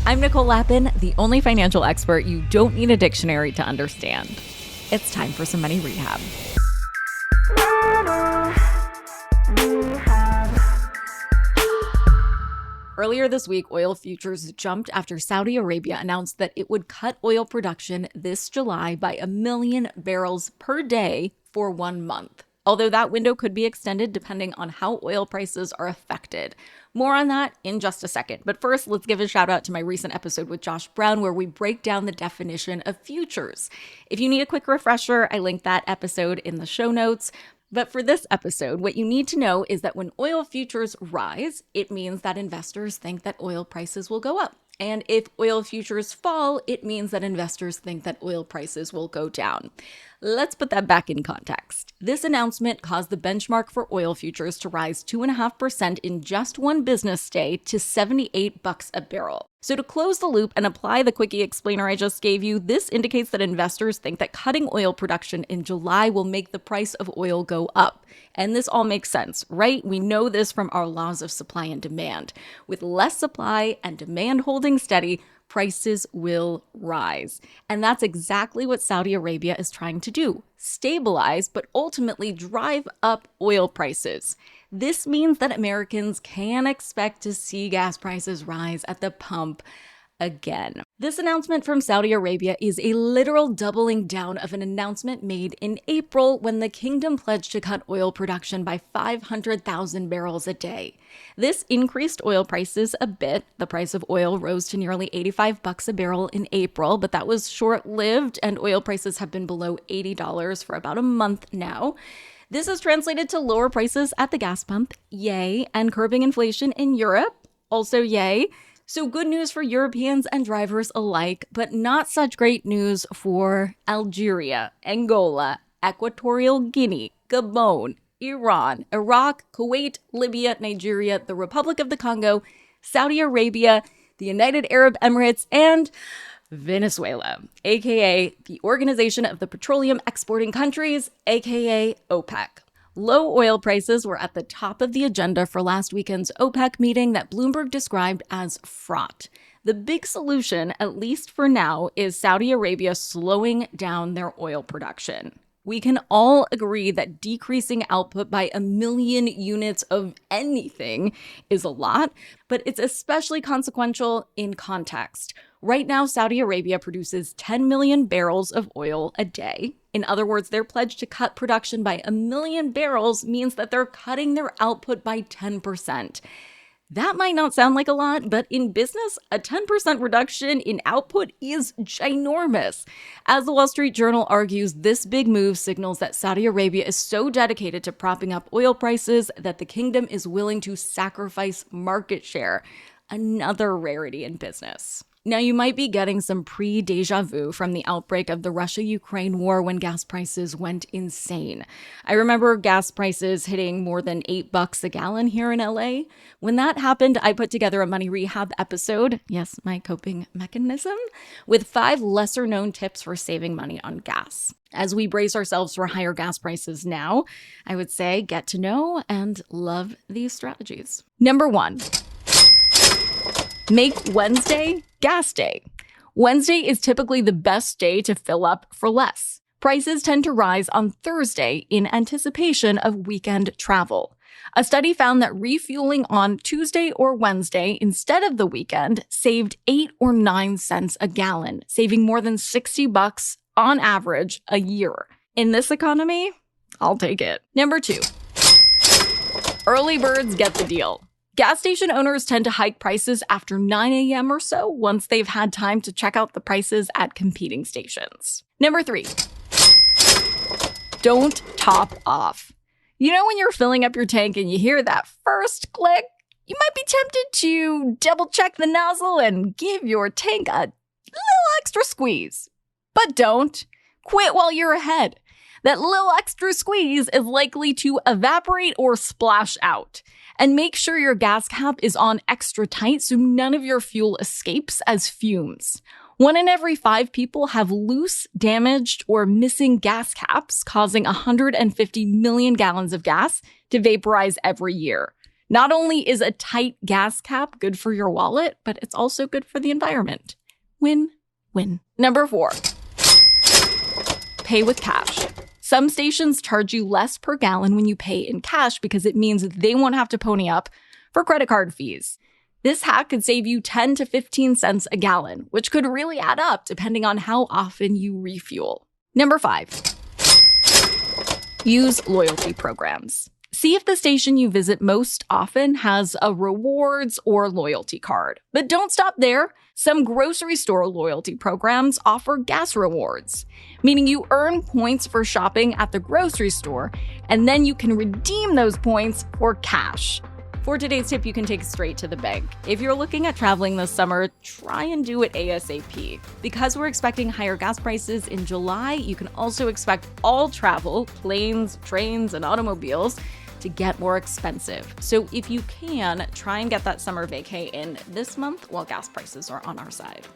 I'm Nicole Lappin, the only financial expert you don't need a dictionary to understand. It's time for some money rehab. Earlier this week, oil futures jumped after Saudi Arabia announced that it would cut oil production this July by 1 million barrels per day for 1 month. Although that window could be extended depending on how oil prices are affected. More on that in just a second. But first, let's give a shout out to my recent episode with Josh Brown, where we break down the definition of futures. If you need a quick refresher, I linked that episode in the show notes. But for this episode, what you need to know is that when oil futures rise, it means that investors think that oil prices will go up. And if oil futures fall, it means that investors think that oil prices will go down. Let's put that back in context. This announcement caused the benchmark for oil futures to rise 2.5% in just one business day to $78 a barrel. So to close the loop and apply the quickie explainer I just gave you, this indicates that investors think that cutting oil production in July will make the price of oil go up. And this all makes sense, right? We know this from our laws of supply and demand. With less supply and demand holding steady, prices will rise. And that's exactly what Saudi Arabia is trying to do. Stabilize, but ultimately drive up oil prices. This means that Americans can expect to see gas prices rise at the pump again. This announcement from Saudi Arabia is a literal doubling down of an announcement made in April when the kingdom pledged to cut oil production by 500,000 barrels a day. This increased oil prices a bit. The price of oil rose to nearly $85 a barrel in April, but that was short-lived, and oil prices have been below $80 for about a month now. This has translated to lower prices at the gas pump, yay, and curbing inflation in Europe, also yay. So good news for Europeans and drivers alike, but not such great news for Algeria, Angola, Equatorial Guinea, Gabon, Iran, Iraq, Kuwait, Libya, Nigeria, the Republic of the Congo, Saudi Arabia, the United Arab Emirates, and Venezuela, aka the Organization of the Petroleum Exporting Countries, aka OPEC. Low oil prices were at the top of the agenda for last weekend's OPEC meeting that Bloomberg described as fraught. The big solution, at least for now, is Saudi Arabia slowing down their oil production. We can all agree that decreasing output by 1 million units of anything is a lot, but it's especially consequential in context. Right now, Saudi Arabia produces 10 million barrels of oil a day. In other words, their pledge to cut production by 1 million barrels means that they're cutting their output by 10%. That might not sound like a lot, but in business, a 10% reduction in output is ginormous. As the Wall Street Journal argues, this big move signals that Saudi Arabia is so dedicated to propping up oil prices that the kingdom is willing to sacrifice market share, another rarity in business. Now, you might be getting some pre-deja vu from the outbreak of the Russia-Ukraine war when gas prices went insane. I remember gas prices hitting more than $8 a gallon here in LA. When that happened, I put together a money rehab episode, yes, my coping mechanism, with 5 lesser-known tips for saving money on gas. As we brace ourselves for higher gas prices now, I would say get to know and love these strategies. Number 1. Make Wednesday gas day. Wednesday is typically the best day to fill up for less. Prices tend to rise on Thursday in anticipation of weekend travel. A study found that refueling on Tuesday or Wednesday instead of the weekend saved 8 or 9 cents a gallon, saving more than $60 on average a year. In this economy, I'll take it. Number 2. Early birds get the deal. Gas station owners tend to hike prices after 9 a.m. or so once they've had time to check out the prices at competing stations. Number 3. Don't top off. You know when you're filling up your tank and you hear that first click? You might be tempted to double check the nozzle and give your tank a little extra squeeze. But don't. Quit while you're ahead. That little extra squeeze is likely to evaporate or splash out. And make sure your gas cap is on extra tight so none of your fuel escapes as fumes. 1 in every 5 people have loose, damaged, or missing gas caps, causing 150 million gallons of gas to vaporize every year. Not only is a tight gas cap good for your wallet, but it's also good for the environment. Win-win. Number 4, pay with cash. Some stations charge you less per gallon when you pay in cash because it means they won't have to pony up for credit card fees. This hack could save you 10 to 15 cents a gallon, which could really add up depending on how often you refuel. Number 5, use loyalty programs. See if the station you visit most often has a rewards or loyalty card. But don't stop there. Some grocery store loyalty programs offer gas rewards, meaning you earn points for shopping at the grocery store, and then you can redeem those points for cash. For today's tip, you can take straight to the bank. If you're looking at traveling this summer, try and do it ASAP. Because we're expecting higher gas prices in July, you can also expect all travel, planes, trains, and automobiles, to get more expensive. So if you can, try and get that summer vacay in this month while gas prices are on our side.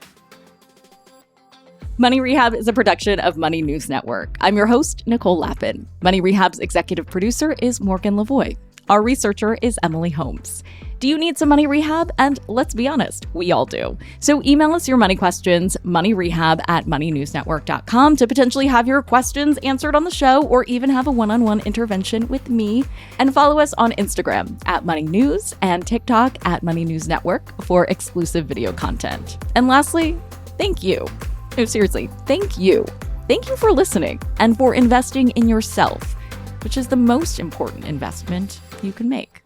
Money Rehab is a production of Money News Network. I'm your host, Nicole Lappin. Money Rehab's executive producer is Morgan Lavoie. Our researcher is Emily Holmes. Do you need some money rehab? And let's be honest, we all do. So email us your money questions, moneyrehab@moneynewsnetwork.com, to potentially have your questions answered on the show or even have a one-on-one intervention with me. And follow us on Instagram @moneynews and TikTok @moneynewsnetwork for exclusive video content. And lastly, thank you. No, seriously, thank you. Thank you for listening and for investing in yourself, which is the most important investment you can make.